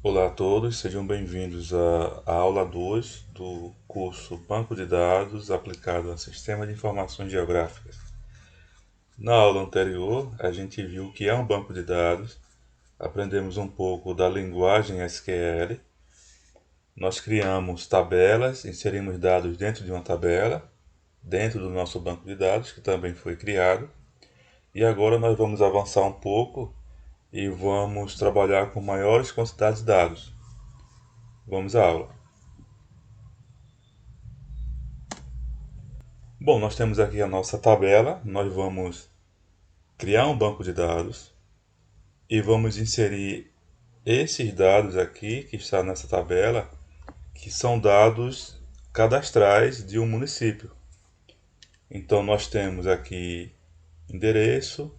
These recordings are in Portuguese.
Olá a todos, sejam bem-vindos à aula 2 do curso Banco de Dados aplicado a Sistema de Informações Geográficas. Na aula anterior, a gente viu o que é um banco de dados, aprendemos um pouco da linguagem SQL, nós criamos tabelas, inserimos dados dentro de uma tabela, dentro do nosso banco de dados, que também foi criado, e agora nós vamos avançar um pouco e vamos trabalhar com maiores quantidades de dados. Vamos à aula. Bom, nós temos aqui a nossa tabela. Nós vamos criar um banco de dados e vamos inserir esses dados aqui que está nessa tabela, que são dados cadastrais de um município. Então nós temos aqui endereço,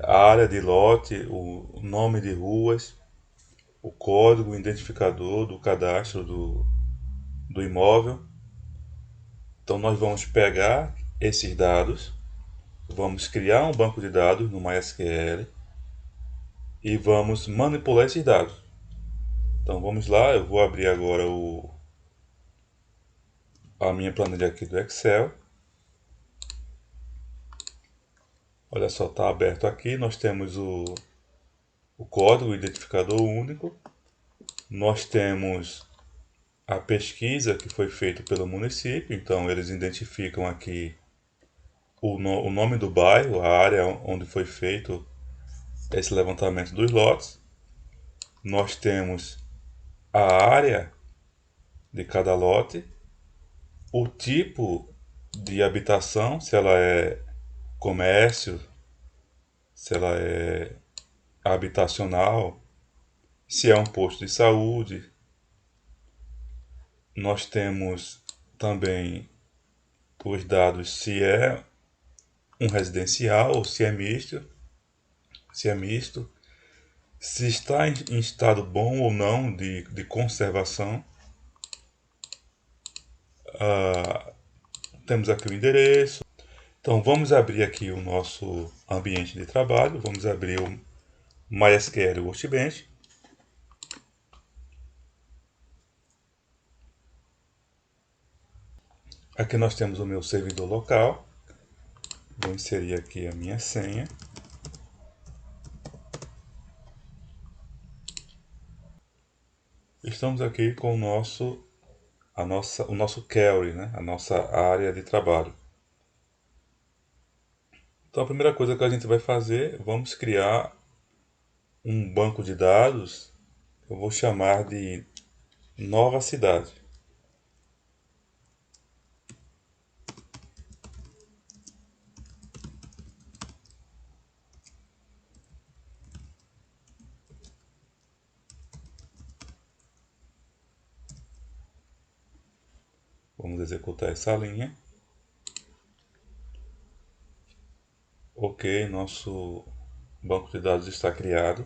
a área de lote, o nome de ruas, o código identificador do cadastro do imóvel. Então nós vamos pegar esses dados, vamos criar um banco de dados no MySQL e vamos manipular esses dados. Então vamos lá, eu vou abrir agora a minha planilha aqui do Excel. Olha só, está aberto aqui, nós temos o código o identificador único, nós temos a pesquisa que foi feita pelo município, então eles identificam aqui o nome do bairro, a área onde foi feito esse levantamento dos lotes. Nós temos a área de cada lote, o tipo de habitação, se ela é comércio, se ela é habitacional, se é um posto de saúde. Nós temos também os dados se é um residencial ou se é misto, se está em estado bom ou não de conservação. Temos aqui o endereço. Então vamos abrir aqui o nosso ambiente de trabalho, vamos abrir o MySQL Workbench. Aqui nós temos o meu servidor local. Vou inserir aqui a minha senha. Estamos aqui com o nosso query, né? A nossa área de trabalho. Então a primeira coisa que a gente vai fazer, vamos criar um banco de dados, eu vou chamar de nova cidade. Vamos executar essa linha. Ok, nosso banco de dados está criado.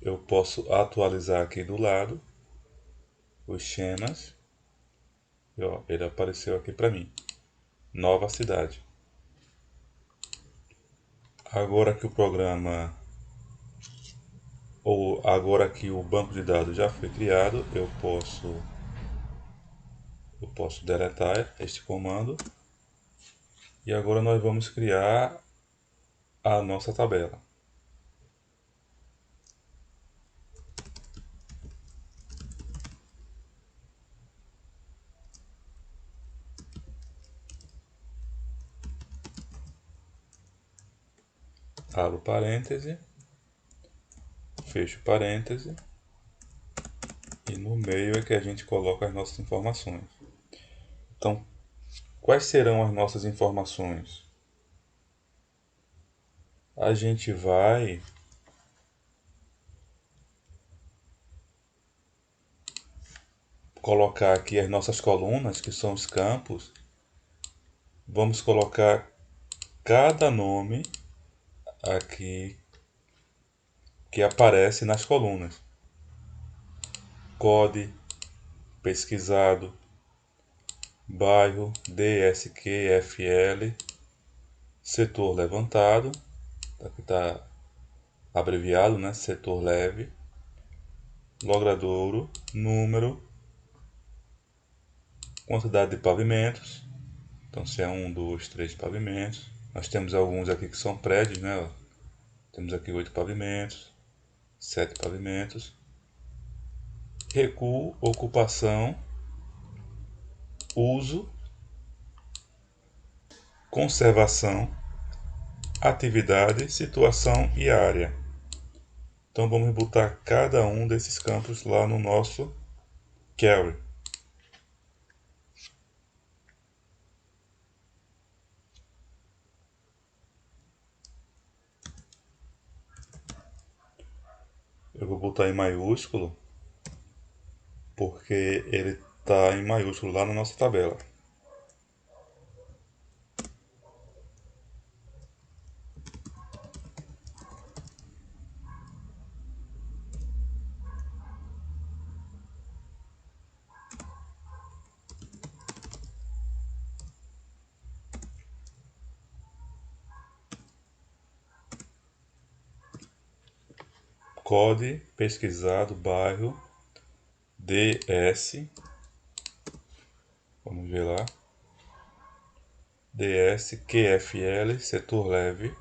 Eu posso atualizar aqui do lado os schemas. E, ó, ele apareceu aqui para mim. Nova cidade. Agora que o programa, ou agora que o banco de dados já foi criado, eu posso deletar este comando. E agora nós vamos criar a nossa tabela. Abro parêntese, fecho parêntese, e no meio é que a gente coloca as nossas informações. Então, quais serão as nossas informações? A gente vai colocar aqui as nossas colunas, que são os campos. Vamos colocar cada nome aqui que aparece nas colunas. COD, pesquisado, bairro, DSQFL, setor levantado, aqui está abreviado, né? Setor leve, logradouro, número, quantidade de pavimentos. Então se é 1, 2, 3 pavimentos. Nós temos alguns aqui que são prédios, né? Temos aqui 8 pavimentos, 7 pavimentos. Recuo, ocupação, uso, conservação, atividade, situação e área. Então vamos botar cada um desses campos lá no nosso query. Eu vou botar em maiúsculo, porque ele está em maiúsculo lá na nossa tabela. COD, pesquisado, bairro, DS, vamos ver lá, DS, QFL, setor leve,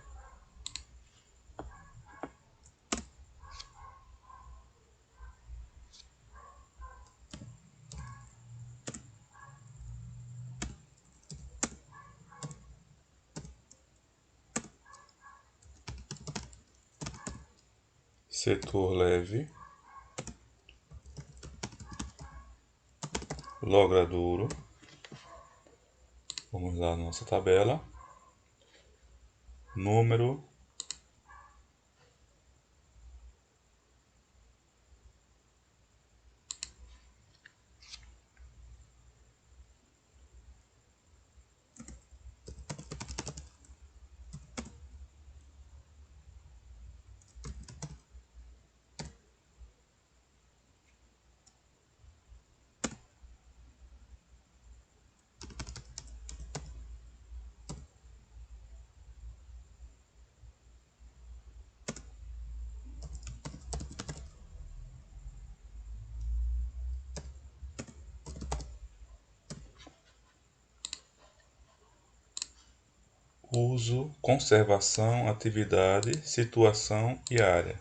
setor leve, logradouro, vamos lá na nossa tabela, número, uso, conservação, atividade, situação e área.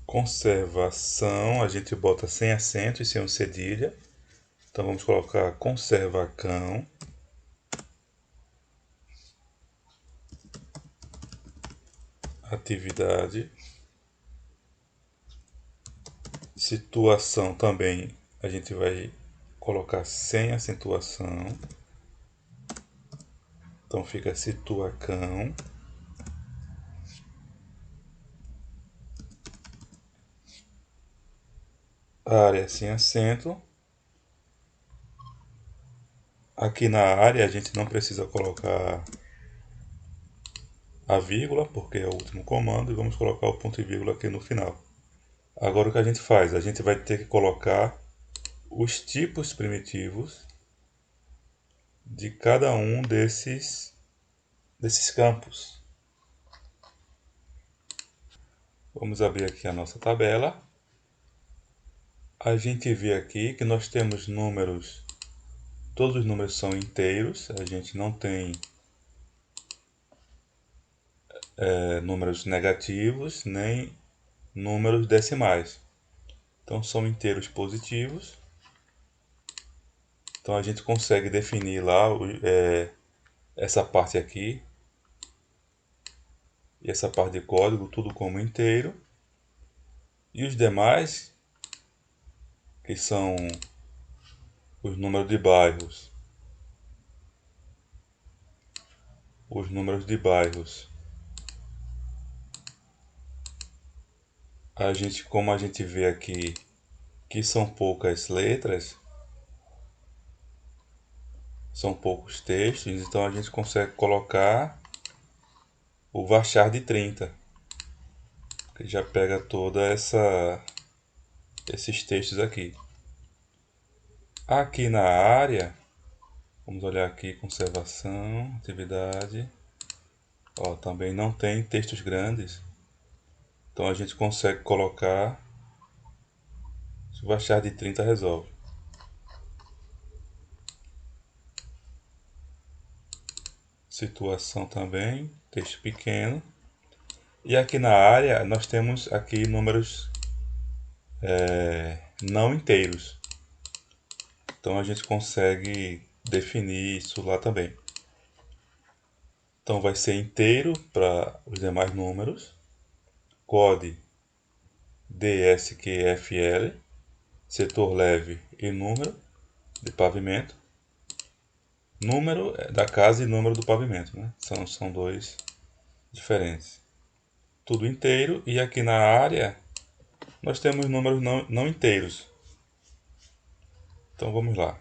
Conservação, a gente bota sem acento e sem o cedilha. Então vamos colocar conservacão. Atividade. Situação também a gente vai colocar sem acentuação. Então fica situacão. Área sem acento. Aqui na área a gente não precisa colocar a vírgula, porque é o último comando, e vamos colocar o ponto e vírgula aqui no final. Agora o que a gente faz? A gente vai ter que colocar os tipos primitivos de cada um desses campos. Vamos abrir aqui a nossa tabela. A gente vê aqui que nós temos números, todos os números são inteiros, a gente não tem números negativos nem números decimais. Então são inteiros positivos. Então a gente consegue definir lá essa parte aqui e essa parte de código tudo como inteiro. E os demais, que são os números de bairros, como a gente vê aqui que são poucas letras, são poucos textos, então a gente consegue colocar o varchar de 30, que já pega toda esses textos aqui. Aqui na área, vamos olhar aqui, conservação, atividade, Ó, também não tem textos grandes, então a gente consegue colocar, se baixar de 30 resolve. Situação também, texto pequeno. E aqui na área nós temos aqui números não inteiros. Então a gente consegue definir isso lá também. Então vai ser inteiro para os demais números, code DSQFL, setor leve e número de pavimento, número da casa e número do pavimento, né? São dois diferentes. Tudo inteiro, e aqui na área nós temos números não inteiros. Então vamos lá.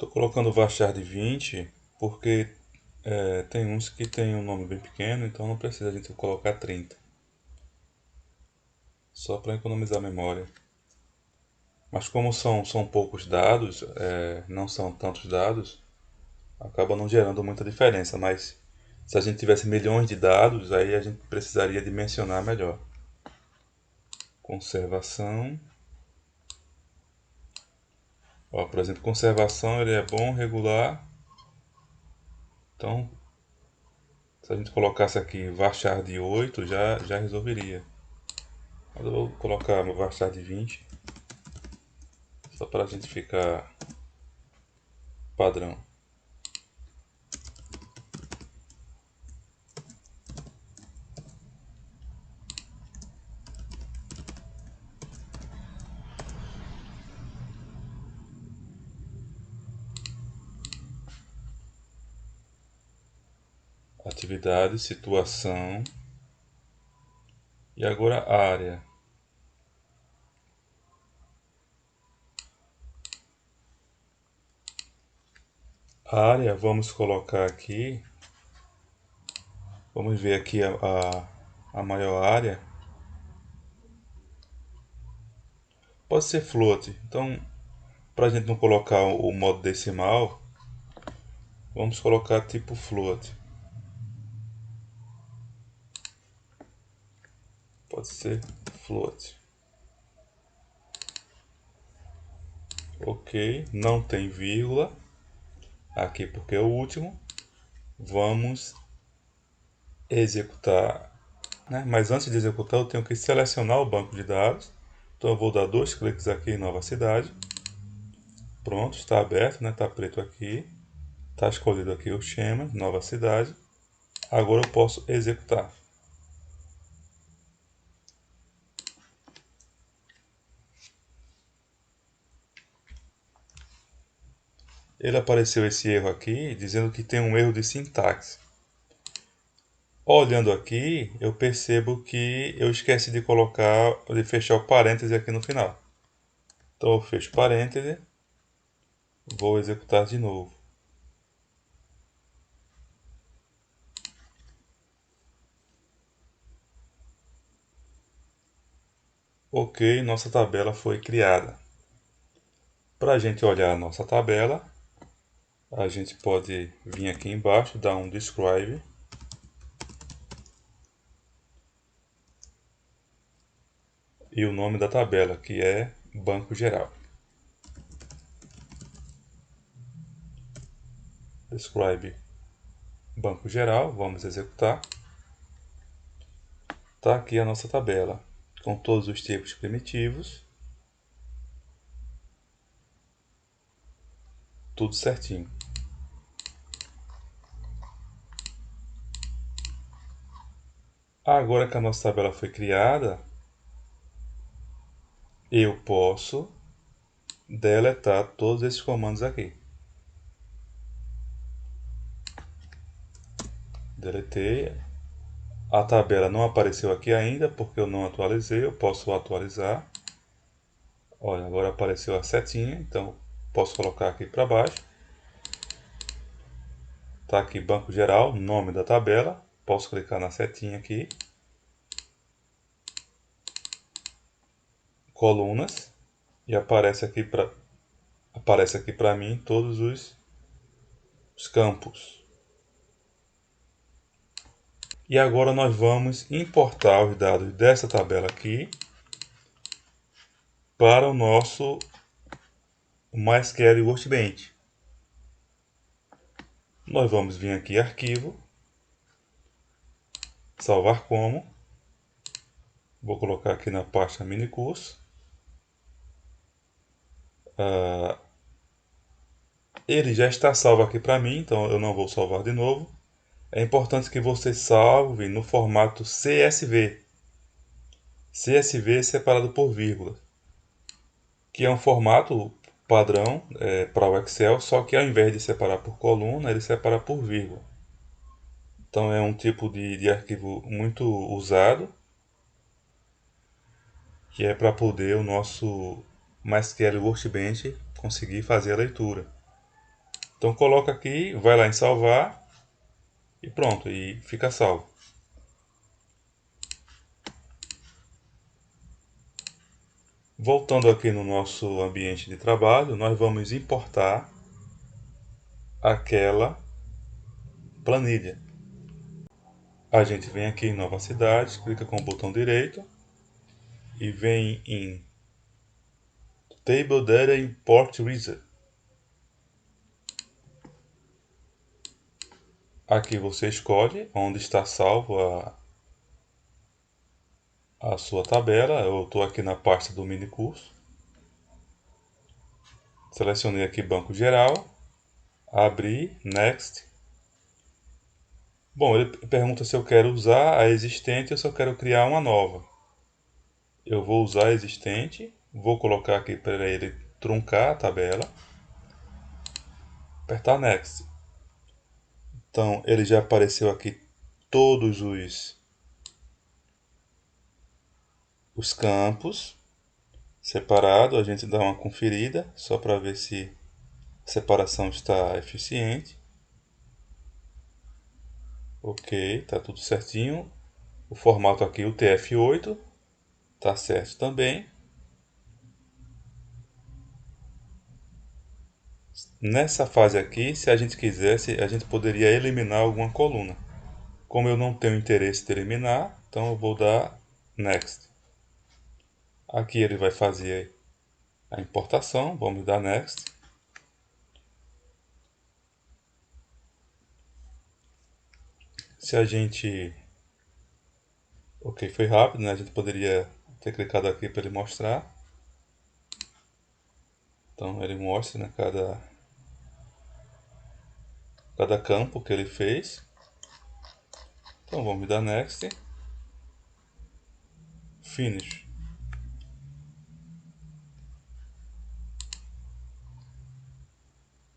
Estou colocando o varchar de 20 porque tem uns que tem um nome bem pequeno, então não precisa a gente colocar 30. Só para economizar memória. Mas como são poucos dados, não são tantos dados, acaba não gerando muita diferença. Mas se a gente tivesse milhões de dados, aí a gente precisaria dimensionar melhor. Conservação. Ó, por exemplo, conservação ele é bom, regular. Então, se a gente colocasse aqui varchar de 8, já resolveria. Mas eu vou colocar no varchar de 20, só para a gente ficar padrão. Atividade, situação. E agora área. área, vamos colocar aqui, vamos ver aqui a maior área, pode ser float. Então, para a gente não colocar o modo decimal, vamos colocar tipo float. Pode ser float. Ok, não tem vírgula aqui porque é o último. Vamos executar, né? Mas antes de executar eu tenho que selecionar o banco de dados. Então eu vou dar 2 cliques aqui em nova cidade. Pronto, está aberto, né? Está preto aqui. Está escolhido aqui o schema, nova cidade. Agora eu posso executar. Ele apareceu esse erro aqui, dizendo que tem um erro de sintaxe. Olhando aqui, eu percebo que eu esqueci de fechar o parêntese aqui no final. Então eu fecho parêntese, vou executar de novo. Ok, nossa tabela foi criada. Para a gente olhar a nossa tabela, a gente pode vir aqui embaixo, dar um describe. E o nome da tabela, que é Banco Geral. Describe Banco Geral, vamos executar. Está aqui a nossa tabela, com todos os tipos primitivos. Tudo certinho. Agora que a nossa tabela foi criada, eu posso deletar todos esses comandos aqui. Deletei. A tabela não apareceu aqui ainda porque eu não atualizei. Eu posso atualizar. Olha, agora apareceu a setinha, então posso colocar aqui para baixo. Está aqui Banco Geral, nome da tabela. Posso clicar na setinha aqui. Colunas. E aparece aqui para mim todos os campos. E agora nós vamos importar os dados dessa tabela aqui para o nosso MySQL Workbench. Nós vamos vir aqui arquivo, salvar como. Vou colocar aqui na pasta mini curso. Ele já está salvo aqui para mim, então eu não vou salvar de novo. É importante que você salve no formato CSV. CSV separado por vírgula, que é um formato padrão para o Excel, só que ao invés de separar por coluna, ele separa por vírgula. Então é um tipo de arquivo muito usado, que é para poder o nosso MySQL Workbench conseguir fazer a leitura. Então coloca aqui, vai lá em salvar e pronto, e fica salvo. Voltando aqui no nosso ambiente de trabalho, nós vamos importar aquela planilha. A gente vem aqui em Nova Cidade, clica com o botão direito e vem em Table Data Import Wizard. Aqui você escolhe onde está salvo a sua tabela. Eu estou aqui na pasta do mini curso. Selecionei aqui Banco Geral, abri, Next. Bom, ele pergunta se eu quero usar a existente ou se eu quero criar uma nova. Eu vou usar a existente, vou colocar aqui para ele truncar a tabela, apertar Next. Então ele já apareceu aqui todos os campos separados. A gente dá uma conferida só para ver se A separação está eficiente. Ok, está tudo certinho. O formato aqui, o TF8, está certo também. Nessa fase aqui, se a gente quisesse, a gente poderia eliminar alguma coluna. Como eu não tenho interesse de eliminar, então eu vou dar Next. Aqui ele vai fazer a importação, vamos dar Next. Se a gente... Ok, foi rápido, né? A gente poderia ter clicado aqui para ele mostrar. Então ele mostra, né, cada campo que ele fez. Então vamos dar Next. Finish.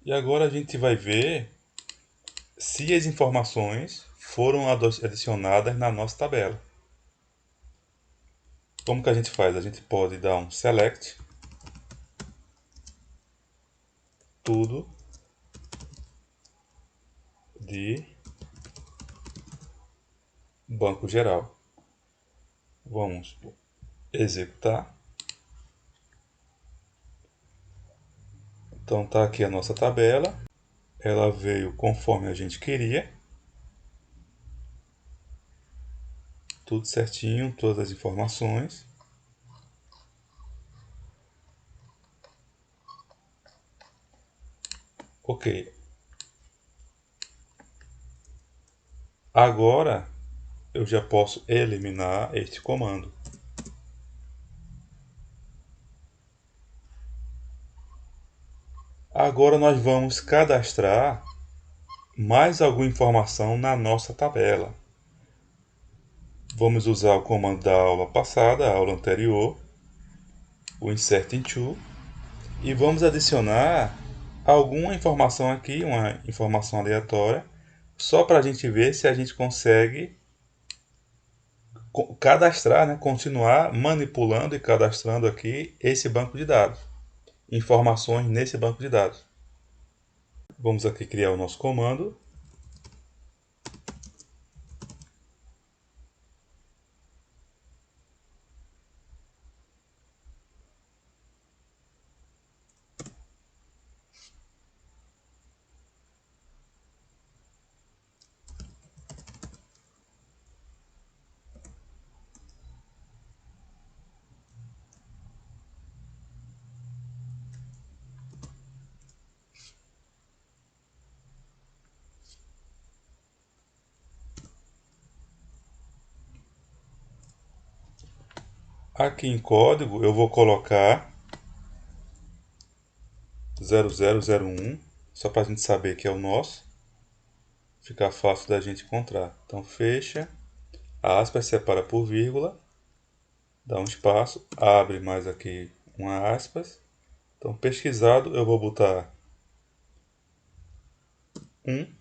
E agora a gente vai ver se as informações foram adicionadas na nossa tabela. Como que a gente faz? A gente pode dar um select tudo de banco geral. Vamos executar. Então tá aqui a nossa tabela. Ela veio conforme a gente queria. Tudo certinho, todas as informações. Ok. Agora eu já posso eliminar este comando. Agora nós vamos cadastrar mais alguma informação na nossa tabela. Vamos usar o comando da aula passada, a aula anterior, o insert into, e vamos adicionar alguma informação aqui, uma informação aleatória, só para a gente ver se a gente consegue cadastrar, né, continuar manipulando e cadastrando aqui esse banco de dados, informações nesse banco de dados. Vamos aqui criar o nosso comando. Aqui em código eu vou colocar 0001, só para a gente saber que é o nosso, ficar fácil da gente encontrar. Então fecha, aspas, separa por vírgula, dá um espaço, abre mais aqui uma aspas. Então pesquisado eu vou botar 1,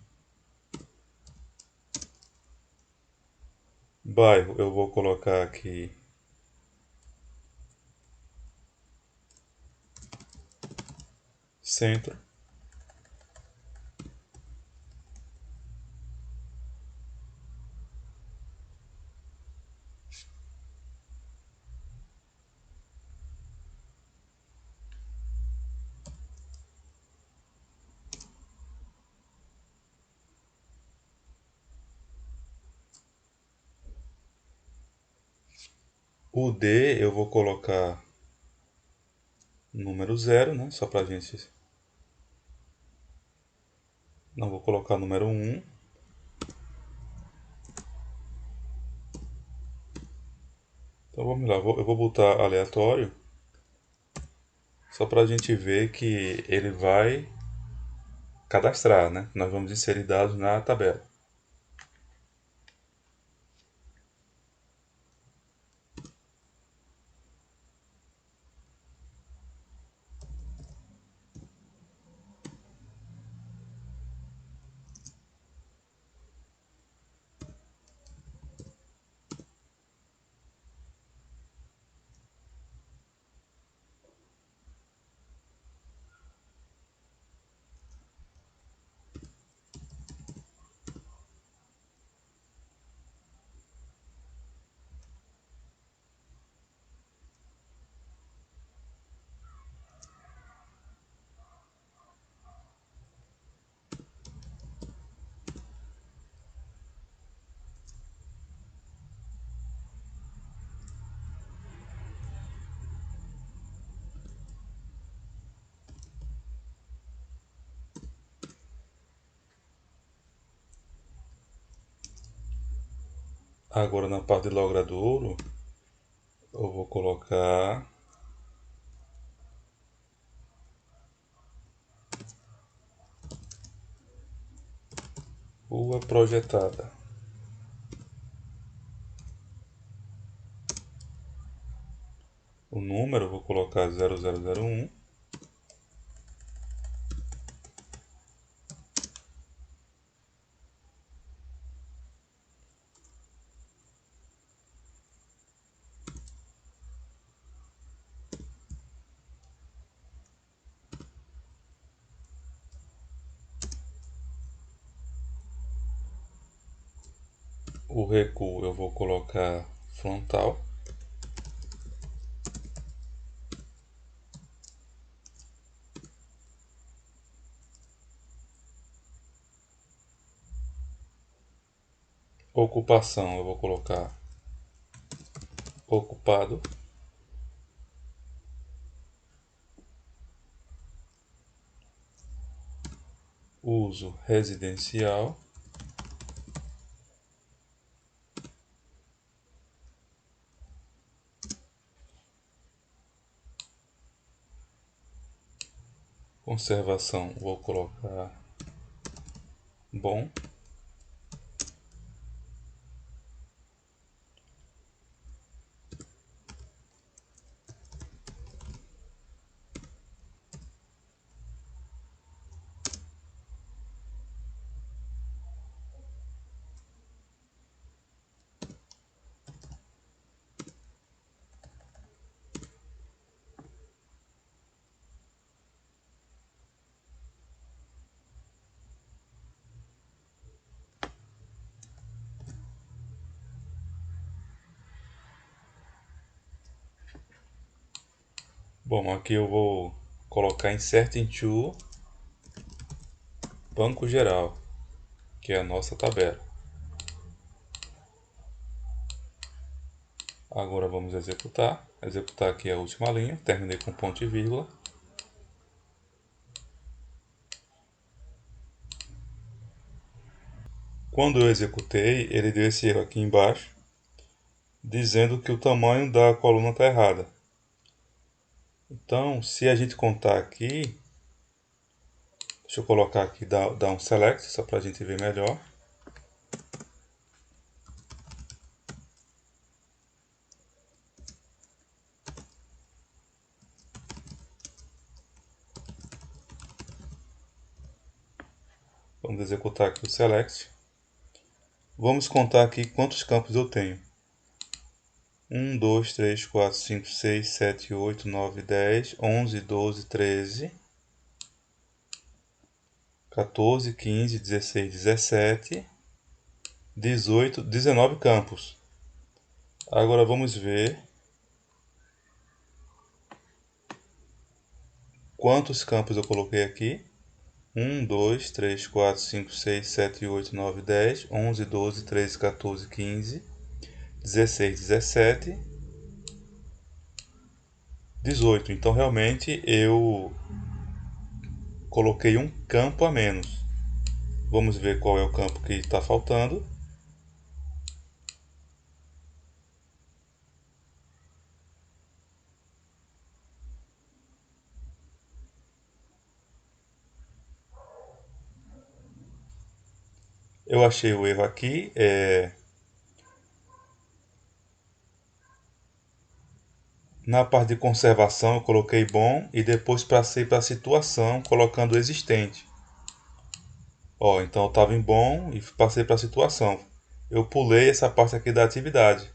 bairro eu vou colocar aqui centro. O D eu vou colocar número 0, né? Só para a gente... Não vou colocar número 1. Então vamos lá, eu vou botar aleatório, só para a gente ver que ele vai cadastrar, né? Nós vamos inserir dados na tabela. Agora na parte de logradouro, eu vou colocar rua projetada. O número eu vou colocar 0001. O recuo eu vou colocar frontal. Ocupação eu vou colocar ocupado. Uso residencial. Conservação vou colocar bom. Bom, aqui eu vou colocar Insert into Banco Geral, que é a nossa tabela. Agora vamos executar. Executar aqui a última linha. Terminei com ponto e vírgula. Quando eu executei, ele deu esse erro aqui embaixo, dizendo que o tamanho da coluna está errada. Então, se a gente contar aqui, deixa eu colocar aqui, dar um select, só para a gente ver melhor. Vamos executar aqui o select. Vamos contar aqui quantos campos eu tenho. 1, 2, 3, 4, 5, 6, 7, 8, 9, 10, 11, 12, 13, 14, 15, 16, 17, 18, 19 campos. Agora vamos ver quantos campos eu coloquei aqui. 1, 2, 3, 4, 5, 6, 7, 8, 9, 10, 11, 12, 13, 14, 15, 16, 17, 18. Então realmente eu coloquei um campo a menos. Vamos ver qual é o campo que está faltando. Eu achei o erro aqui. Na parte de conservação eu coloquei bom e depois passei para a situação colocando existente. Ó, então eu estava em bom e passei para a situação. Eu pulei essa parte aqui da atividade.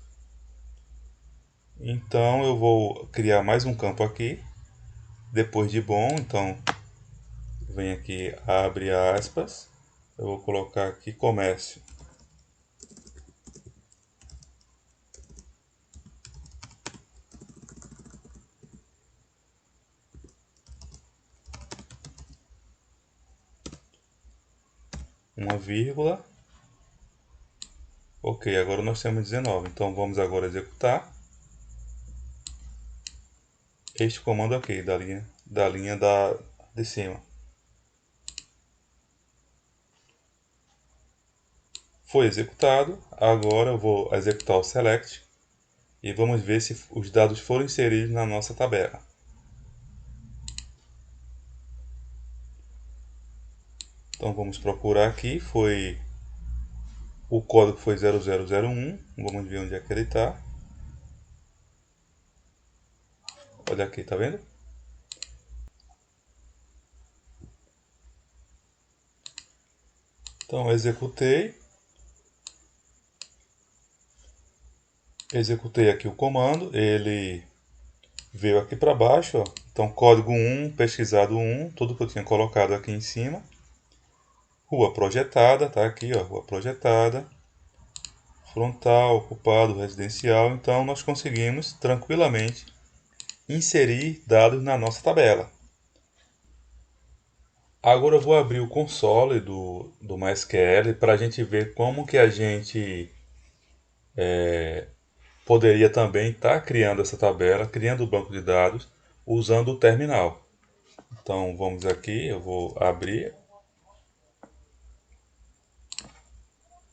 Então eu vou criar mais um campo aqui. Depois de bom, então vem aqui, abre aspas. Eu vou colocar aqui comércio. Uma vírgula. Ok, agora nós temos 19. Então vamos agora executar este comando aqui da linha de cima. Foi executado. Agora eu vou executar o select e vamos ver se os dados foram inseridos na nossa tabela. Então vamos procurar aqui, o código foi 0001, vamos ver onde é que ele está. Olha aqui, tá vendo? Então executei aqui o comando, ele veio aqui para baixo, ó. Então código 1, pesquisado 1, tudo que eu tinha colocado aqui em cima. Rua projetada, tá aqui, ó, rua projetada, frontal, ocupado, residencial. Então nós conseguimos tranquilamente inserir dados na nossa tabela. Agora eu vou abrir o console do MySQL para a gente ver como que a gente poderia também estar criando essa tabela, criando o banco de dados, usando o terminal. Então vamos aqui, eu vou abrir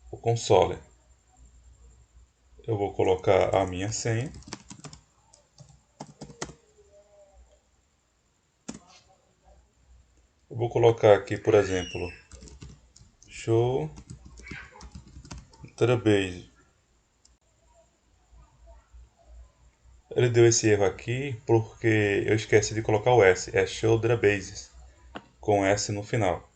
o console. Eu vou colocar a minha senha. Eu vou colocar aqui, por exemplo, show database. Ele deu esse erro aqui porque eu esqueci de colocar o S. É show databases, com S no final.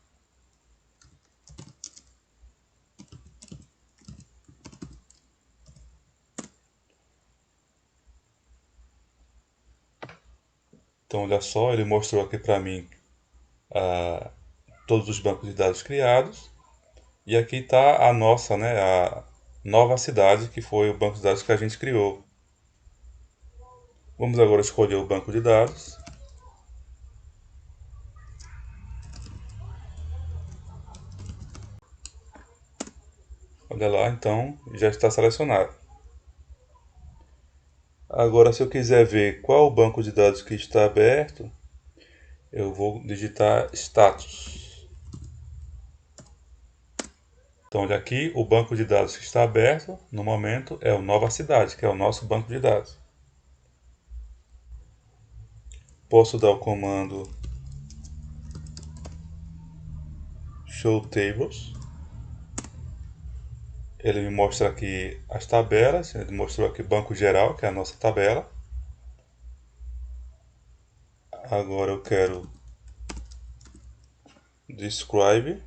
Então olha só, ele mostrou aqui para mim todos os bancos de dados criados. E aqui está a nossa, né, a nova cidade, que foi o banco de dados que a gente criou. Vamos agora escolher o banco de dados. Olha lá, então já está selecionado. Agora, se eu quiser ver qual o banco de dados que está aberto, eu vou digitar status. Então, olha aqui, o banco de dados que está aberto no momento é o Nova Cidade, que é o nosso banco de dados. Posso dar o comando show tables. Ele me mostra aqui as tabelas, ele mostrou aqui banco geral, que é a nossa tabela. Agora eu quero describe.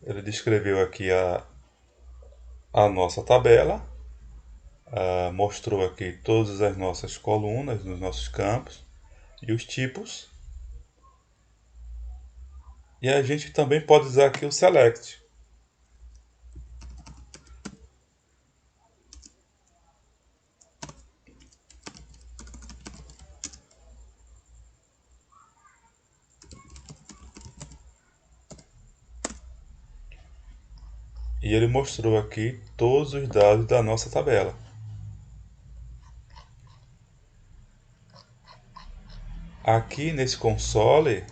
Ele descreveu aqui a nossa tabela, mostrou aqui todas as nossas colunas, nos nossos campos e os tipos. E a gente também pode usar aqui o select. E ele mostrou aqui todos os dados da nossa tabela. Aqui nesse console,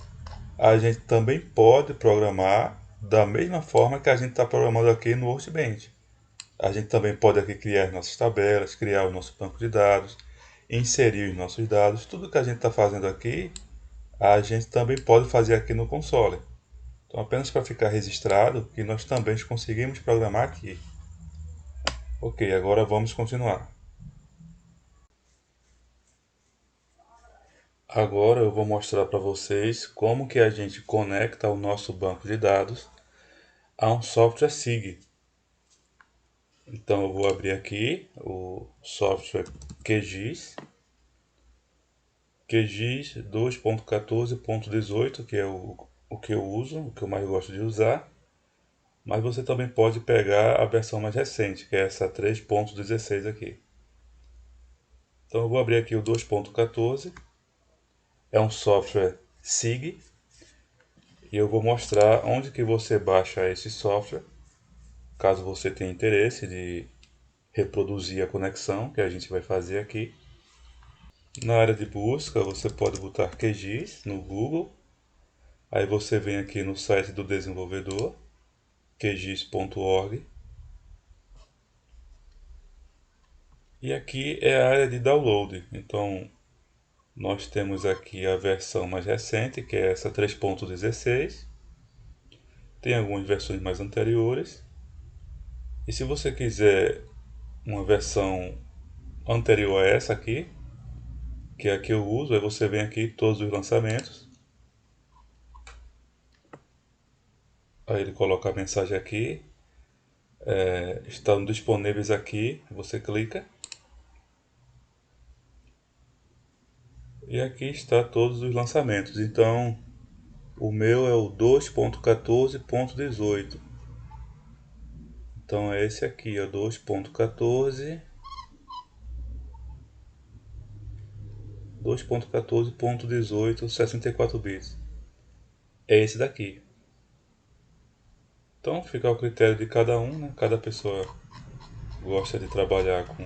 a gente também pode programar da mesma forma que a gente está programando aqui no Workbench. A gente também pode aqui criar as nossas tabelas, criar o nosso banco de dados, inserir os nossos dados. Tudo que a gente está fazendo aqui, a gente também pode fazer aqui no console. Então, apenas para ficar registrado que nós também conseguimos programar aqui. Ok, agora vamos continuar. Agora eu vou mostrar para vocês como que a gente conecta o nosso banco de dados a um software SIG. Então eu vou abrir aqui o software QGIS, QGIS 2.14.18, que é o que eu uso, o que eu mais gosto de usar. Mas você também pode pegar a versão mais recente, que é essa 3.16 aqui. Então eu vou abrir aqui o 2.14, é um software SIG, e eu vou mostrar onde que você baixa esse software, caso você tenha interesse de reproduzir a conexão que a gente vai fazer aqui. Na área de busca, você pode botar QGIS no Google. Aí você vem aqui no site do desenvolvedor, qgis.org. E aqui é a área de download. Então, nós temos aqui a versão mais recente, que é essa 3.16. Tem algumas versões mais anteriores. E se você quiser uma versão anterior a essa aqui, que é a que eu uso, aí você vem aqui todos os lançamentos. Aí ele coloca a mensagem aqui, estão disponíveis aqui, você clica. E aqui está todos os lançamentos. Então, o meu é o 2.14.18. Então é esse aqui, ó, 2.14, 2.14.18, 64 bits. É esse daqui. Então fica ao critério de cada um, né? Cada pessoa gosta de trabalhar com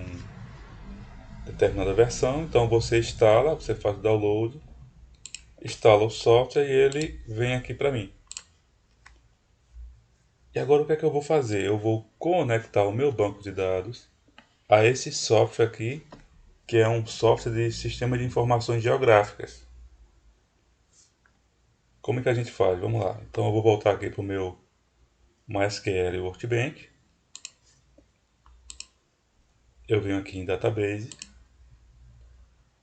determinada versão. Então você instala, você faz o download, instala o software e ele vem aqui para mim. E agora o que é que eu vou fazer? Eu vou conectar o meu banco de dados a esse software aqui, que é um software de sistema de informações geográficas. Como é que a gente faz? Vamos lá. Então eu vou voltar aqui para o meu MySQL Workbench. Eu venho aqui em Database,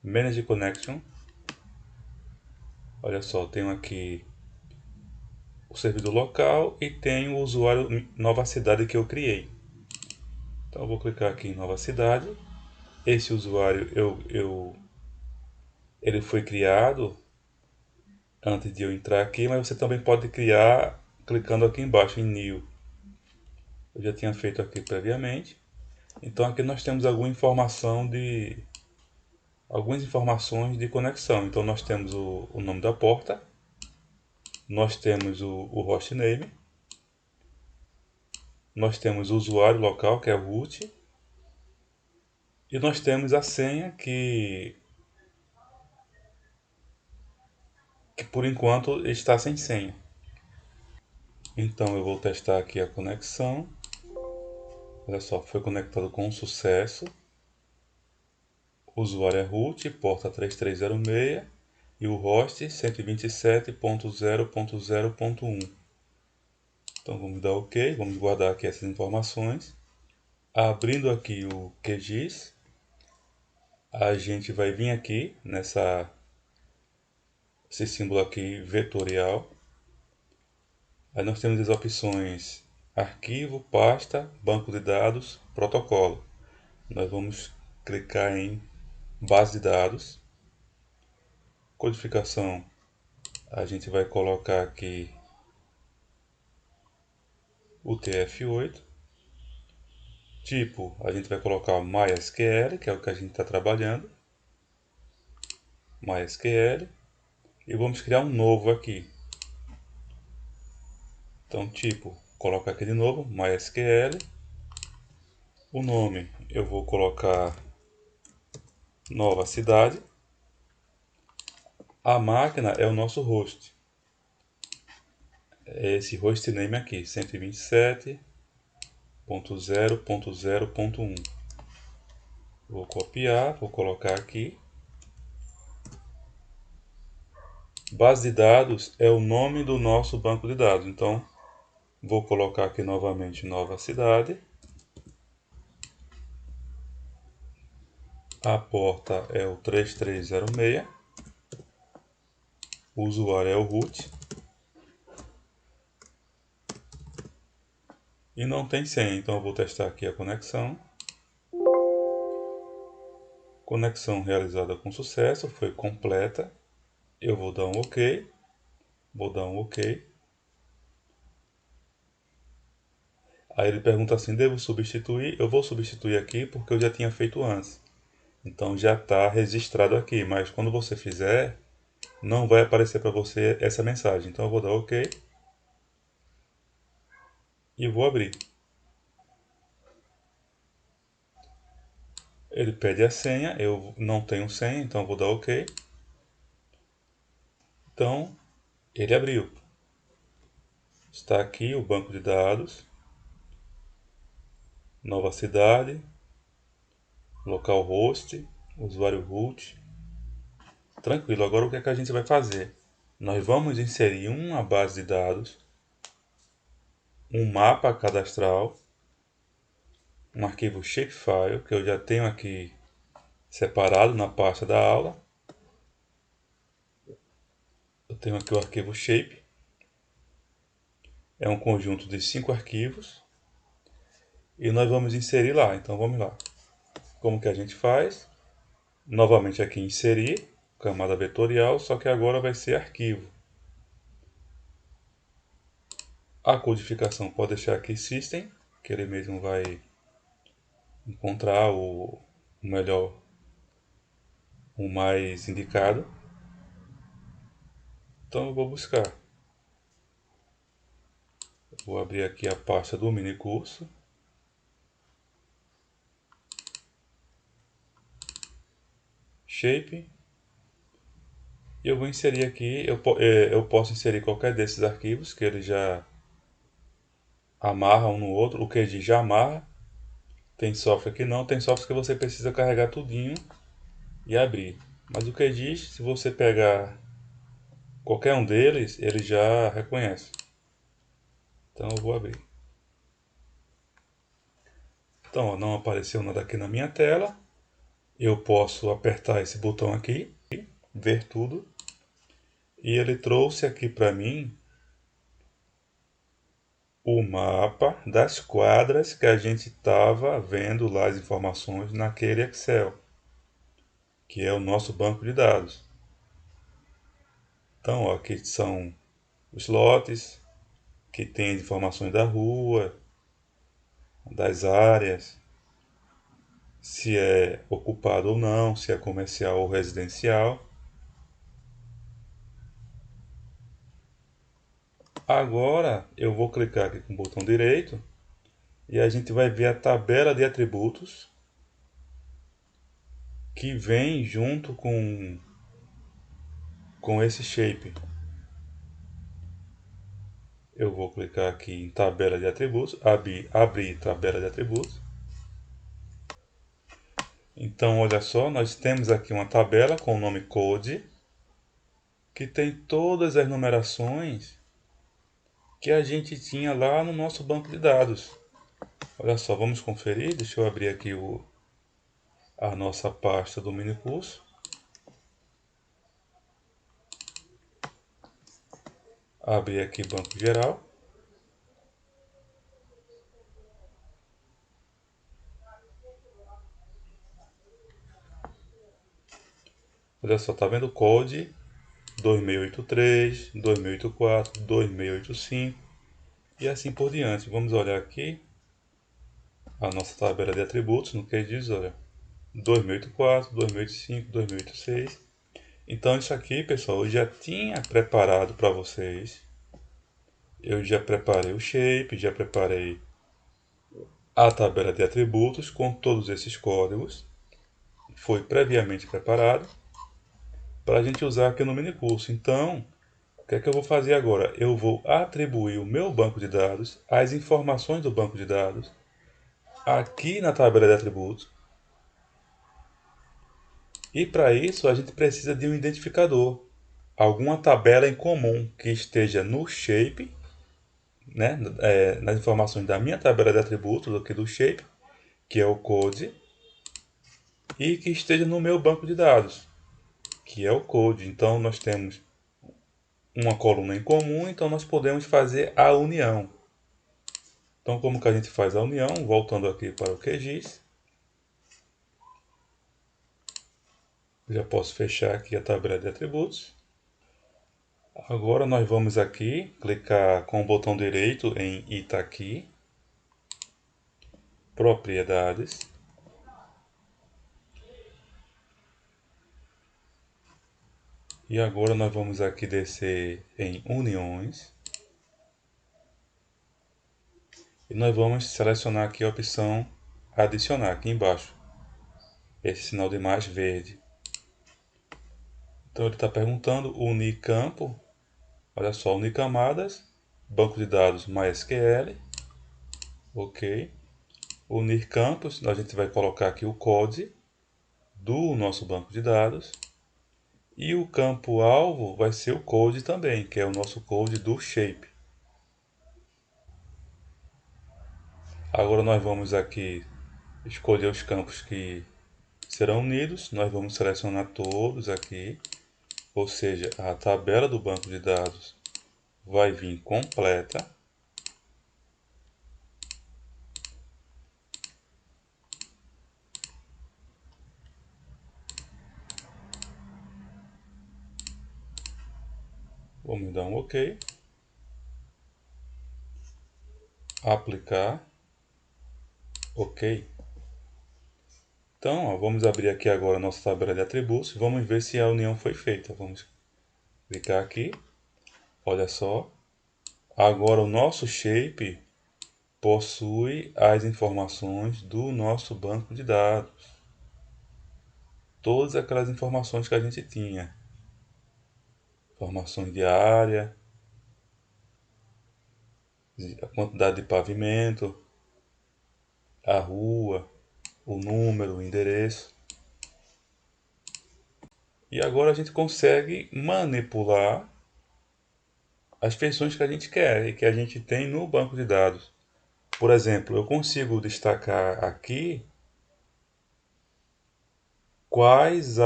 Manage Connection. Olha só, tenho aqui o servidor local e tenho o usuário Nova Cidade que eu criei. Então eu vou clicar aqui em Nova Cidade. Esse usuário ele foi criado antes de eu entrar aqui, mas você também pode criar clicando aqui embaixo em New. Eu já tinha feito aqui previamente. Então aqui nós temos algumas informações de conexão. Então nós temos o nome da porta, nós temos o hostname, nós temos o usuário local, que é o root, e nós temos a senha que por enquanto está sem senha. Então eu vou testar aqui a conexão. Olha só, foi conectado com sucesso. O usuário é root, porta 3306 e o host 127.0.0.1. Então vamos dar OK, vamos guardar aqui essas informações. Abrindo aqui o QGIS, a gente vai vir aqui esse símbolo aqui vetorial. Aí nós temos as opções arquivo, pasta, banco de dados, protocolo. Nós vamos clicar em base de dados. Codificação, a gente vai colocar aqui o TF8. Tipo, a gente vai colocar MySQL, que é o que a gente está trabalhando. MySQL. E vamos criar um novo aqui. Então, tipo, coloca aqui de novo, MySQL. O nome eu vou colocar Nova Cidade. A máquina é o nosso host. É esse hostname aqui, 127.0.0.1. Vou copiar, vou colocar aqui. Base de dados é o nome do nosso banco de dados. Então, vou colocar aqui novamente Nova Cidade. A porta é o 3306. O usuário é o root. E não tem senha, então eu vou testar aqui a conexão. Conexão realizada com sucesso, foi completa. Eu vou dar um OK. Vou dar um OK. Aí ele pergunta assim, devo substituir? Eu vou substituir aqui porque eu já tinha feito antes. Então já está registrado aqui, mas quando você fizer, não vai aparecer para você essa mensagem. Então eu vou dar OK e vou abrir. Ele pede a senha, eu não tenho senha, então vou dar OK. Então, ele abriu. Está aqui o banco de dados, nova cidade, localhost, usuário root. Tranquilo, agora o que é que a gente vai fazer? Nós vamos inserir uma base de dados, um mapa cadastral, um arquivo shapefile, que eu já tenho aqui separado na pasta da aula. Eu tenho aqui o arquivo shape, é um conjunto de 5 arquivos, e nós vamos inserir lá. Então vamos lá. Como que a gente faz? Novamente aqui inserir, camada vetorial, só que agora vai ser arquivo. A codificação pode deixar aqui System, que ele mesmo vai encontrar o melhor, o mais indicado. Então eu vou buscar. Vou abrir aqui a pasta do mini curso. Shape. E eu vou inserir aqui, eu posso inserir qualquer desses arquivos, que ele já amarra um no outro. O QGIS já amarra. Tem software que não, tem software que você precisa carregar tudinho e abrir. Mas o QGIS, se você pegar qualquer um deles, ele já reconhece. Então eu vou abrir. Então ó, não apareceu nada aqui na minha tela. Eu posso apertar esse botão aqui, ver tudo. E ele trouxe aqui para mim o mapa das quadras que a gente estava vendo lá as informações naquele Excel, que é o nosso banco de dados. Então ó, aqui são os lotes que tem as informações da rua, das áreas, se é ocupado ou não, se é comercial ou residencial. Agora eu vou clicar aqui com o botão direito e a gente vai ver a tabela de atributos que vem junto com esse shape. Eu vou clicar aqui em tabela de atributos, abrir tabela de atributos. Então olha só, nós temos aqui uma tabela com o nome code, que tem todas as numerações que a gente tinha lá no nosso banco de dados. Olha só, vamos conferir. Deixa eu abrir aqui a nossa pasta do mini curso. Abrir aqui banco geral. Olha só, tá vendo? Code 2683, 2084, 2685 e assim por diante. Vamos olhar aqui a nossa tabela de atributos no QGIS, olha, 2084, 2085, 2086. Então isso aqui, pessoal, eu já tinha preparado para vocês. Eu já preparei o shape, já preparei a tabela de atributos com todos esses códigos. Foi previamente preparado para a gente usar aqui no mini curso. Então, o que é que eu vou fazer agora? Eu vou atribuir o meu banco de dados, as informações do banco de dados, aqui na tabela de atributos. E para isso a gente precisa de um identificador, alguma tabela em comum que esteja no shape, né, nas informações da minha tabela de atributos, aqui do shape, que é o code, e que esteja no meu banco de dados, que é o code. Então nós temos uma coluna em comum, então nós podemos fazer a união. Então como que a gente faz a união? Voltando aqui para o QGIS. Já posso fechar aqui a tabela de atributos. Agora nós vamos aqui clicar com o botão direito em Itaqui, propriedades. E agora nós vamos aqui descer em uniões. E nós vamos selecionar aqui a opção adicionar aqui embaixo. esse sinal de mais verde. Então ele está perguntando unir campo, olha só, unir camadas, banco de dados MySQL, ok. Unir campos, a gente vai colocar aqui o code do nosso banco de dados. E o campo alvo vai ser o code também, que é o nosso code do shape. Agora nós vamos aqui escolher os campos que serão unidos. Nós vamos selecionar todos aqui, ou seja, a tabela do banco de dados vai vir completa. Vamos dar um OK. Aplicar. OK. Então, ó, vamos abrir aqui agora a nossa tabela de atributos. Vamos ver se a união foi feita. Vamos clicar aqui. Olha só. Agora o nosso shape possui as informações do nosso banco de dados. Todas aquelas informações que a gente tinha. Informações de área, a quantidade de pavimento, a rua, o número, o endereço. E agora a gente consegue manipular as feições que a gente quer e que a gente tem no banco de dados. Por exemplo, eu consigo destacar aqui quais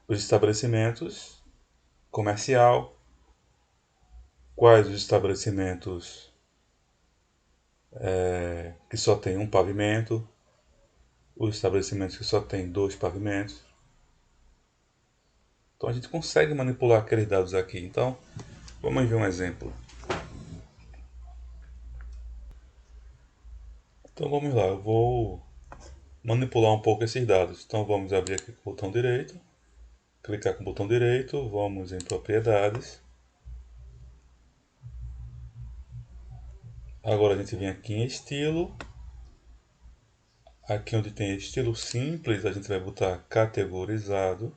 os estabelecimentos comercial, quais os estabelecimentos que só tem um pavimento, os estabelecimentos que só tem dois pavimentos. Então a gente consegue manipular aqueles dados aqui. Então vamos ver um exemplo. Então vamos lá, eu vou manipular um pouco esses dados. Então vamos abrir aqui com o botão direito, clicar com o botão direito, vamos em propriedades. Agora a gente vem aqui em estilo. Aqui onde tem estilo simples, a gente vai botar categorizado.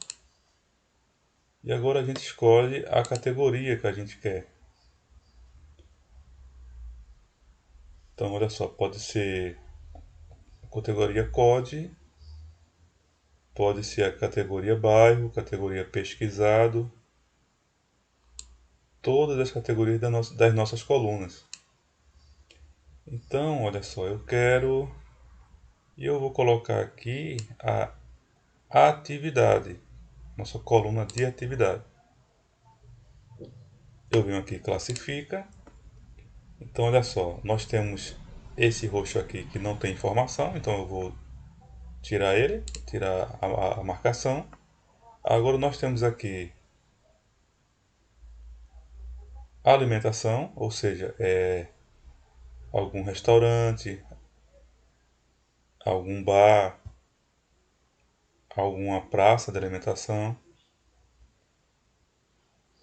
E agora a gente escolhe a categoria que a gente quer. Então olha só, pode ser a categoria COD, pode ser a categoria bairro, categoria pesquisado, todas as categorias das nossas colunas. Então, olha só, eu quero e eu vou colocar aqui a atividade, nossa coluna de atividade. Eu venho aqui classifica. Então, olha só, nós temos esse roxo aqui que não tem informação, então eu vou tirar ele, tirar a marcação. Agora nós temos aqui alimentação, ou seja, algum restaurante, algum bar, alguma praça de alimentação.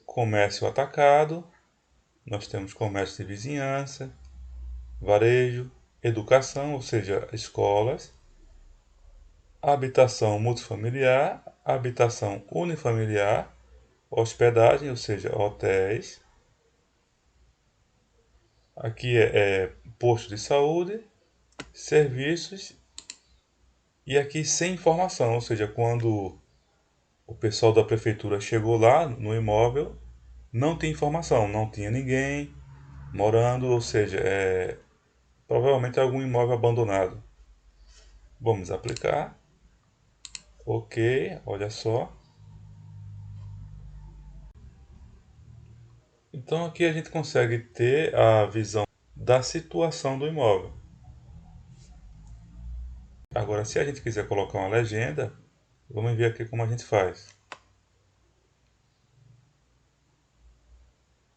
Comércio atacado, nós temos comércio de vizinhança, varejo, educação, ou seja, escolas, habitação multifamiliar, habitação unifamiliar, hospedagem, ou seja, hotéis. Aqui é posto de saúde, serviços e aqui sem informação, ou seja, quando o pessoal da prefeitura chegou lá no imóvel, não tinha informação, não tinha ninguém morando, ou seja, provavelmente algum imóvel abandonado. Vamos aplicar. Ok, olha só. Então aqui a gente consegue ter a visão da situação do imóvel. Agora, se a gente quiser colocar uma legenda, vamos ver aqui como a gente faz.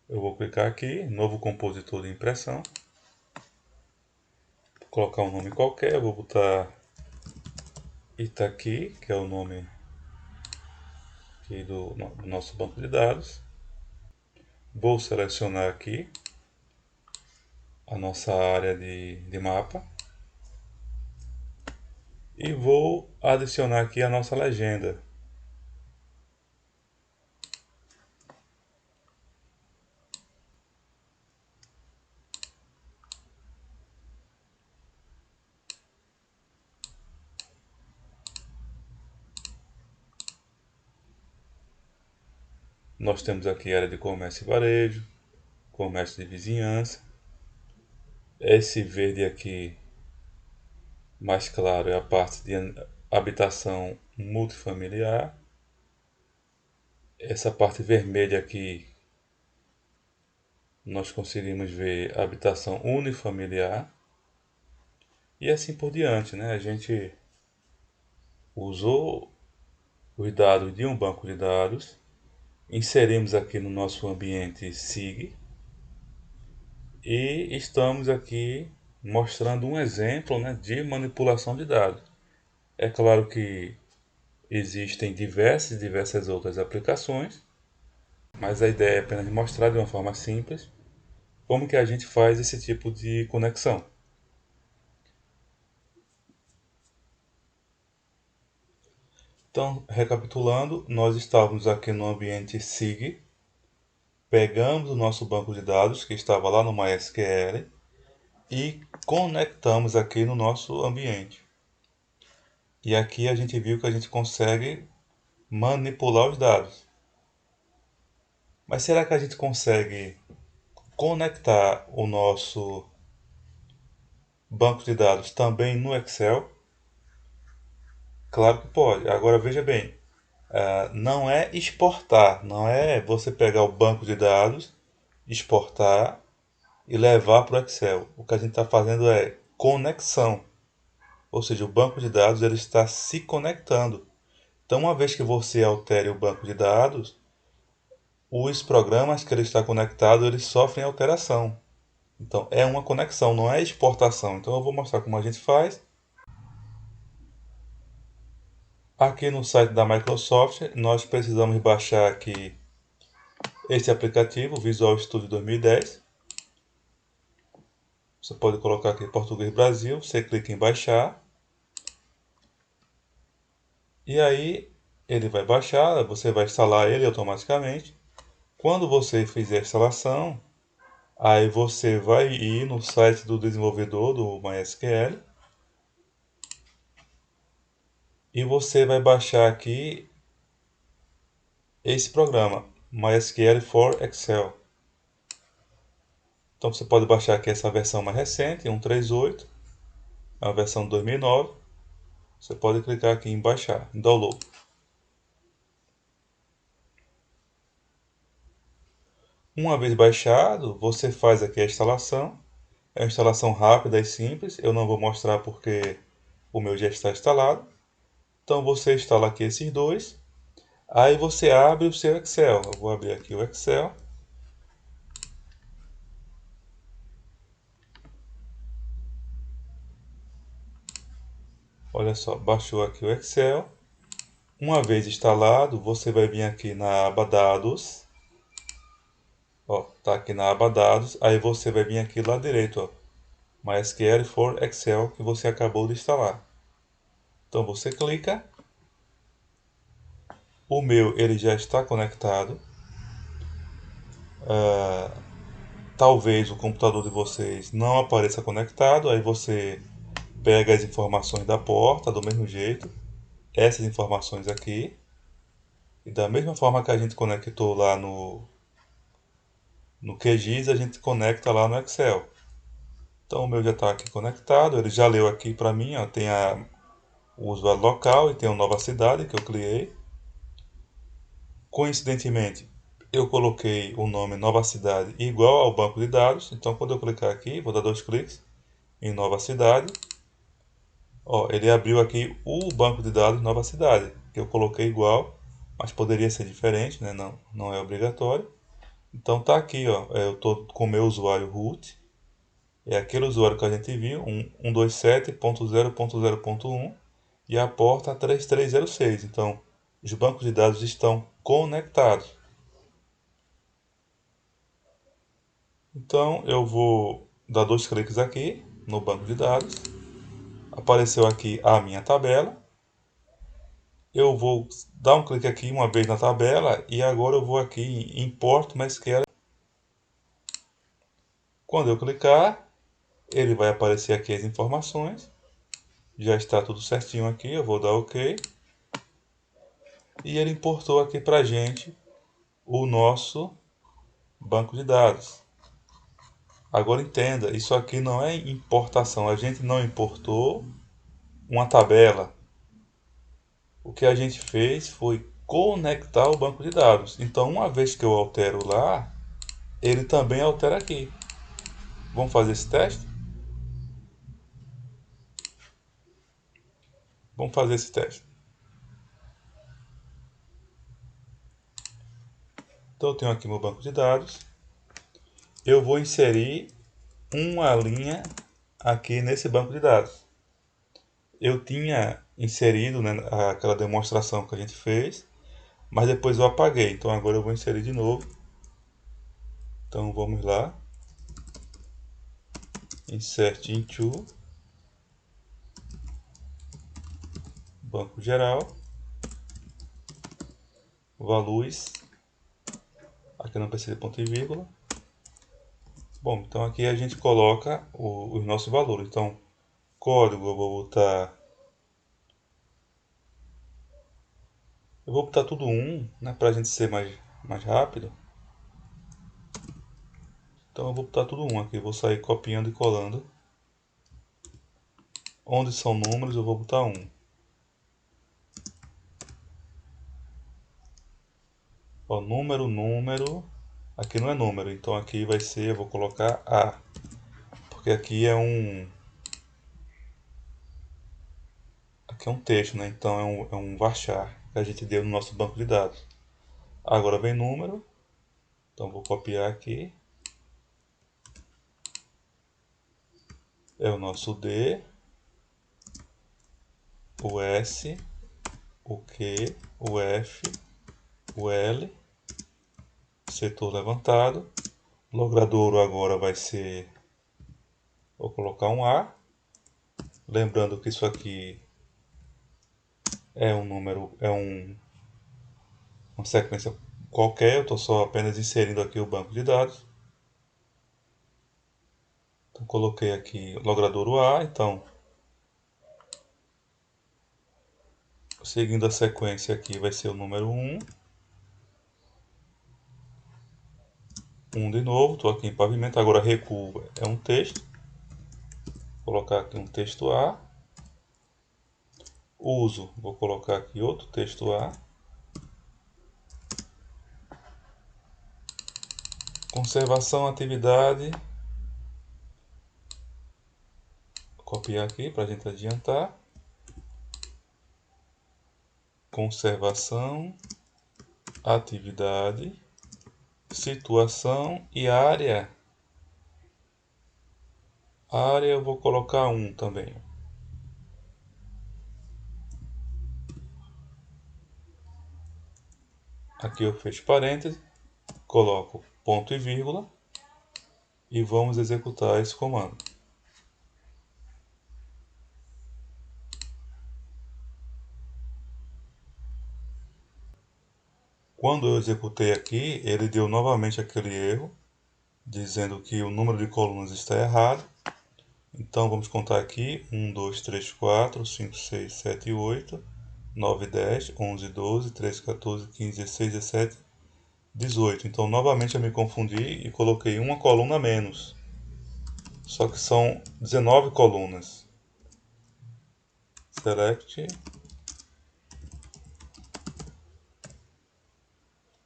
Eu vou clicar aqui, novo compositor de impressão. Vou colocar um nome qualquer, vou botar Itaqui, que é o nome aqui do nosso banco de dados. Vou selecionar aqui a nossa área de mapa. e vou adicionar aqui a nossa legenda. Nós temos aqui a área de comércio e varejo, comércio de vizinhança. Esse verde aqui mais claro é a parte de habitação multifamiliar. Essa parte vermelha aqui nós conseguimos ver habitação unifamiliar e assim por diante, né? A gente usou os dados de um banco de dados, inserimos aqui no nosso ambiente SIG e estamos aqui mostrando um exemplo, né, de manipulação de dados. É claro que existem diversas outras aplicações, mas a ideia é apenas mostrar de uma forma simples como que a gente faz esse tipo de conexão. Então, recapitulando, nós estávamos aqui no ambiente SIG, pegamos o nosso banco de dados que estava lá no MySQL e conectamos aqui no nosso ambiente. E aqui a gente viu que a gente consegue manipular os dados. Mas será que a gente consegue conectar o nosso banco de dados também no Excel? Claro que pode. Agora veja bem, não é exportar, não é você pegar o banco de dados, exportar e levar para o Excel. O que a gente está fazendo é conexão, ou seja, o banco de dados ele está se conectando. Então, uma vez que você altere o banco de dados, os programas que ele está conectado eles sofrem alteração. Então, é uma conexão, não é exportação. Então, eu vou mostrar como a gente faz. Aqui no site da Microsoft, nós precisamos baixar aqui este aplicativo, Visual Studio 2010. Você pode colocar aqui Português Brasil, você clica em baixar. E aí ele vai baixar, você vai instalar ele automaticamente. Quando você fizer a instalação, aí você vai ir no site do desenvolvedor do MySQL e você vai baixar aqui esse programa, MySQL for Excel. Então você pode baixar aqui essa versão mais recente, 1.3.8, é uma versão de 2009. Você pode clicar aqui em baixar, em download. Uma vez baixado, você faz aqui a instalação. É uma instalação rápida e simples. Eu não vou mostrar porque o meu já está instalado. Então você instala aqui esses dois. Aí você abre o seu Excel. Eu vou abrir aqui o Excel. Olha só, baixou aqui o Excel. Uma vez instalado, você vai vir aqui na aba Dados. Ó, tá aqui na aba Dados. Aí você vai vir aqui lá direito, ó, MySQL for Excel que você acabou de instalar. Então você clica. O meu ele já está conectado. Talvez o computador de vocês não apareça conectado. Aí você pega as informações da porta do mesmo jeito. Essas informações aqui. E da mesma forma que a gente conectou lá no QGIS, a gente conecta lá no Excel. Então o meu já está aqui conectado. Ele já leu aqui para mim. Ó, tem o usuário local e tem a nova cidade que eu criei. Coincidentemente, eu coloquei o nome Nova Cidade igual ao banco de dados. Então, quando eu clicar aqui, vou dar dois cliques em Nova Cidade. Ó, ele abriu aqui o banco de dados Nova Cidade, que eu coloquei igual, mas poderia ser diferente, né? Não é obrigatório. Então tá aqui, ó. Eu estou com o meu usuário root. É aquele usuário que a gente viu, 127.0.0.1 e a porta 3306. Então, os bancos de dados estão conectados. Então eu vou dar dois cliques aqui no banco de dados. Apareceu aqui a minha tabela. Eu vou dar um clique aqui uma vez na tabela e agora eu vou aqui em Import MySQL. Quando eu clicar, ele vai aparecer aqui as informações. Já está tudo certinho aqui, eu vou dar OK. E ele importou aqui para a gente o nosso banco de dados. Agora entenda, isso aqui não é importação, a gente não importou uma tabela. O que a gente fez foi conectar o banco de dados. Então, uma vez que eu altero lá, ele também altera aqui. Vamos fazer esse teste? Vamos fazer esse teste. Então, eu tenho aqui meu banco de dados. Eu vou inserir uma linha aqui nesse banco de dados. Eu tinha inserido, né, aquela demonstração que a gente fez, mas depois eu apaguei. Então, agora eu vou inserir de novo. Então, vamos lá. Insert into banco geral, values, aqui não precisa de ponto e vírgula. Bom, então aqui a gente coloca os nossos valores. Então, código eu vou botar tudo 1, né, para a gente ser mais rápido. Então eu vou botar tudo 1 aqui, vou sair copiando e colando. Onde são números eu vou botar 1. Ó, número, aqui não é número, então aqui vai ser, eu vou colocar A, porque aqui é um texto, né? Então é um varchar que a gente deu no nosso banco de dados. Agora vem número, então vou copiar aqui, é o nosso D, o S, o Q, o F, o L, setor levantado. Logradouro agora vai ser, vou colocar um A, lembrando que isso aqui é um número, uma sequência qualquer, eu estou só apenas inserindo aqui o banco de dados. Então coloquei aqui logradouro A, então seguindo a sequência aqui vai ser o número 1, 1 de novo, estou aqui em pavimento, agora recuo é um texto, vou colocar aqui um texto A, uso, vou colocar aqui outro texto A, conservação, atividade, copiar aqui para a gente adiantar, conservação, atividade, situação e área. Área eu vou colocar 1 também. Aqui eu fecho parênteses, coloco ponto e vírgula e vamos executar esse comando. Quando eu executei aqui, ele deu novamente aquele erro, dizendo que o número de colunas está errado. Então vamos contar aqui: 1, 2, 3, 4, 5, 6, 7, 8, 9, 10, 11, 12, 13, 14, 15, 16, 17, 18. Então novamente eu me confundi e coloquei uma coluna a menos. Só que são 19 colunas. Select.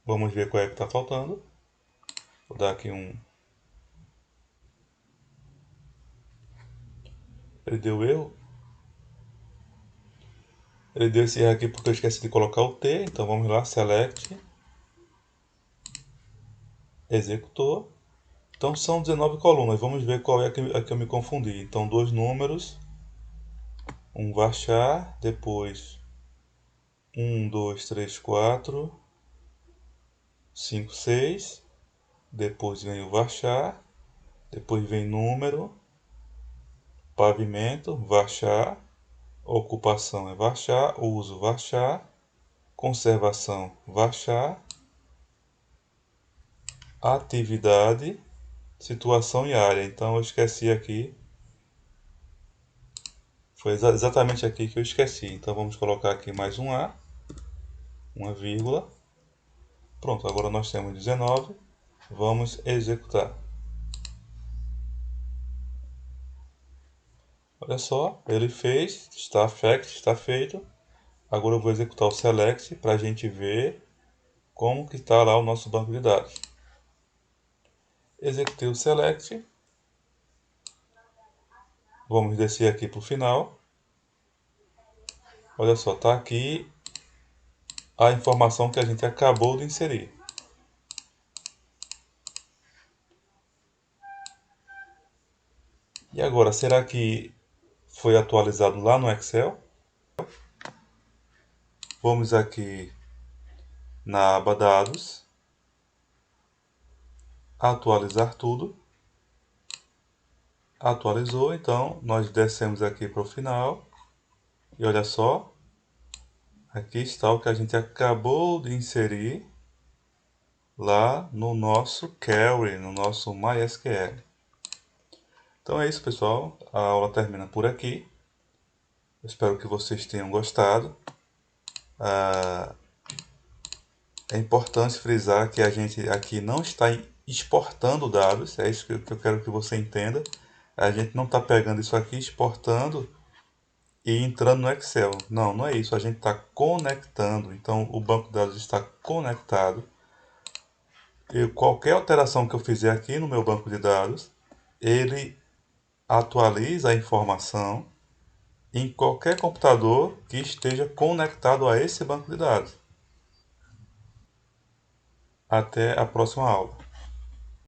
Vamos ver qual é que está faltando. Vou dar aqui um. Ele deu erro. Ele deu esse erro aqui porque eu esqueci de colocar o T. Então vamos lá, select. Executou. Então são 19 colunas. Vamos ver qual é a que eu me confundi. Então dois números. Um varchar. Depois 1, 2, 3, 4, 5, 6. Depois vem o varchar. Depois vem número. Pavimento, varchar. Ocupação é varchar. Uso, varchar. Conservação, varchar. Atividade, situação e área. Então eu esqueci aqui. Foi exatamente aqui que eu esqueci. Então vamos colocar aqui mais um A, uma vírgula. Pronto, agora nós temos 19. Vamos executar. Olha só, ele fez, está feito. Agora eu vou executar o select para a gente ver como que está lá o nosso banco de dados. Executei o select. Vamos descer aqui para o final. Olha só, está aqui a informação que a gente acabou de inserir. E agora, será que foi atualizado lá no Excel? Vamos aqui na aba Dados, atualizar tudo. Atualizou, então nós descemos aqui para o final. E olha só, aqui está o que a gente acabou de inserir lá no nosso query, no nosso MySQL. Então é isso, pessoal. A aula termina por aqui. Espero que vocês tenham gostado. É importante frisar que a gente aqui não está exportando dados. É isso que eu quero que você entenda. A gente não está pegando isso aqui, exportando e entrando no Excel. Não, não é isso. A gente está conectando. Então o banco de dados está conectado. E qualquer alteração que eu fizer aqui no meu banco de dados, ele atualiza a informação em qualquer computador que esteja conectado a esse banco de dados. Até a próxima aula.